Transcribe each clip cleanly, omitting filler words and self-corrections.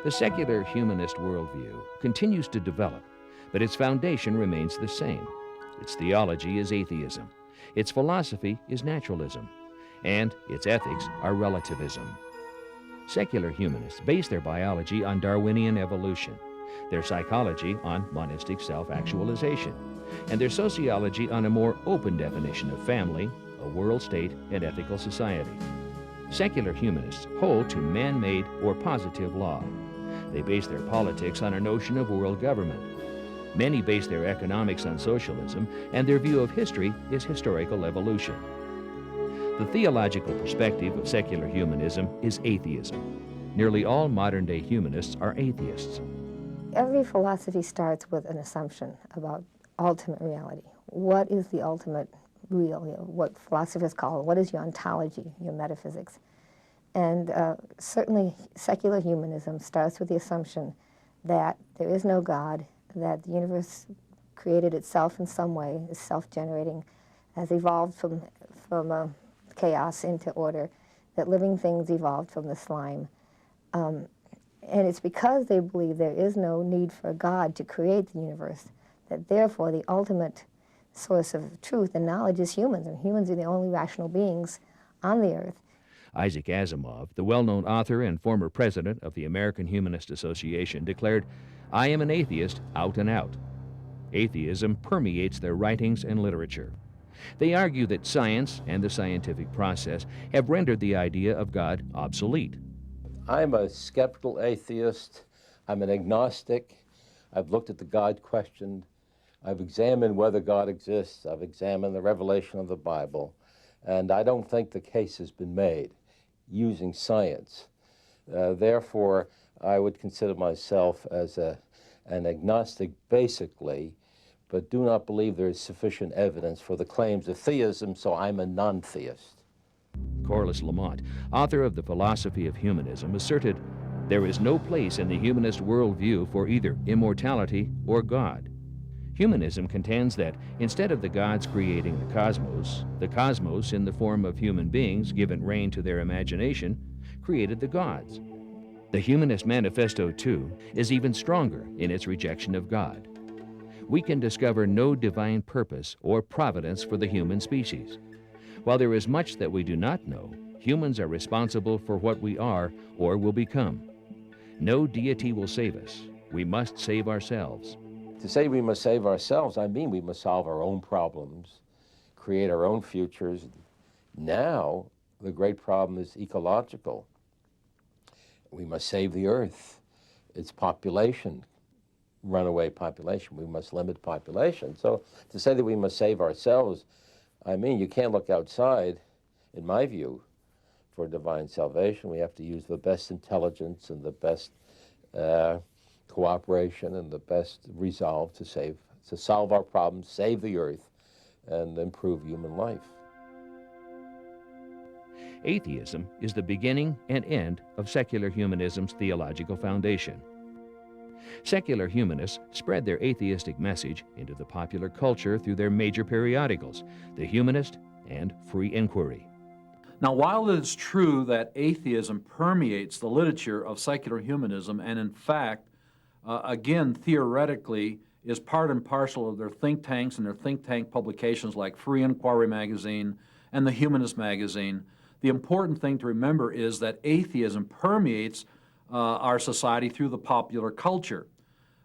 The secular humanist worldview continues to develop, but its foundation remains the same. Its theology is atheism, its philosophy is naturalism, and its ethics are relativism. Secular humanists base their biology on Darwinian evolution, their psychology on monistic self-actualization, and their sociology on a more open definition of family, a world state, and ethical society. Secular humanists hold to man-made or positive law. They base their politics on a notion of world government. Many base their economics on socialism, and their view of history is historical evolution. The theological perspective of secular humanism is atheism. Nearly all modern-day humanists are atheists. Every philosophy starts with an assumption about ultimate reality. What is the ultimate real? What philosophers call, what is your ontology, your metaphysics? And certainly secular humanism starts with the assumption that there is no God, that the universe created itself in some way, is self-generating, has evolved from chaos into order, that living things evolved from the slime. And it's because they believe there is no need for God to create the universe that therefore the ultimate source of truth and knowledge is humans, and humans are the only rational beings on the earth. Isaac Asimov, the well-known author and former president of the American Humanist Association, declared, "I am an atheist out and out." Atheism permeates their writings and literature. They argue that science and the scientific process have rendered the idea of God obsolete. I'm a skeptical atheist. I'm an agnostic. I've looked at the God question. I've examined whether God exists. I've examined the revelation of the Bible. And I don't think the case has been made using science. Therefore, I would consider myself as an agnostic basically, but do not believe there is sufficient evidence for the claims of theism, so I'm a non-theist. Corliss Lamont, author of The Philosophy of Humanism, asserted, "There is no place in the humanist worldview for either immortality or God." Humanism contends that instead of the gods creating the cosmos in the form of human beings given rein to their imagination, created the gods. The Humanist Manifesto, too, is even stronger in its rejection of God. We can discover no divine purpose or providence for the human species. While there is much that we do not know, humans are responsible for what we are or will become. No deity will save us. We must save ourselves. To say we must save ourselves, I mean we must solve our own problems, create our own futures. Now, the great problem is ecological. We must save the earth, its population, runaway population. We must limit population. So to say that we must save ourselves, I mean, you can't look outside, in my view, for divine salvation. We have to use the best intelligence and the best cooperation and the best resolve to solve our problems, save the earth, and improve human life. Atheism is the beginning and end of secular humanism's theological foundation. Secular humanists spread their atheistic message into the popular culture through their major periodicals, The Humanist and Free Inquiry. Now, while it is true that atheism permeates the literature of secular humanism, and in fact, again, theoretically, is part and parcel of their think tanks and their think tank publications like Free Inquiry magazine and the Humanist magazine, the important thing to remember is that atheism permeates our society through the popular culture.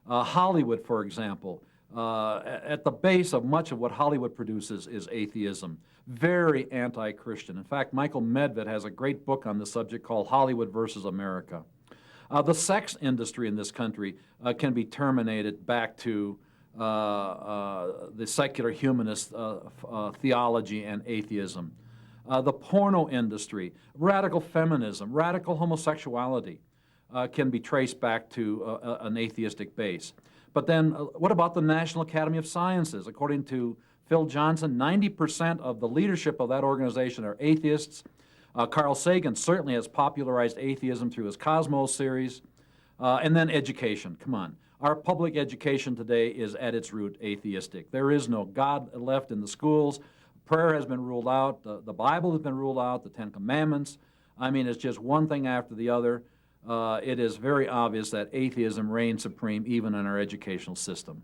Hollywood, for example, at the base of much of what Hollywood produces is atheism, very anti-Christian. In fact, Michael Medved has a great book on the subject called Hollywood versus America. The sex industry in this country can be terminated back to the secular humanist theology and atheism. The porno industry, radical feminism, radical homosexuality can be traced back to an atheistic base. But then what about the National Academy of Sciences? According to Phil Johnson, 90% of the leadership of that organization are atheists. Carl Sagan certainly has popularized atheism through his Cosmos series. And then education, come on. Our public education today is at its root atheistic. There is no God left in the schools. Prayer has been ruled out. The Bible has been ruled out, the Ten Commandments. I mean, it's just one thing after the other. it is very obvious that atheism reigns supreme even in our educational system.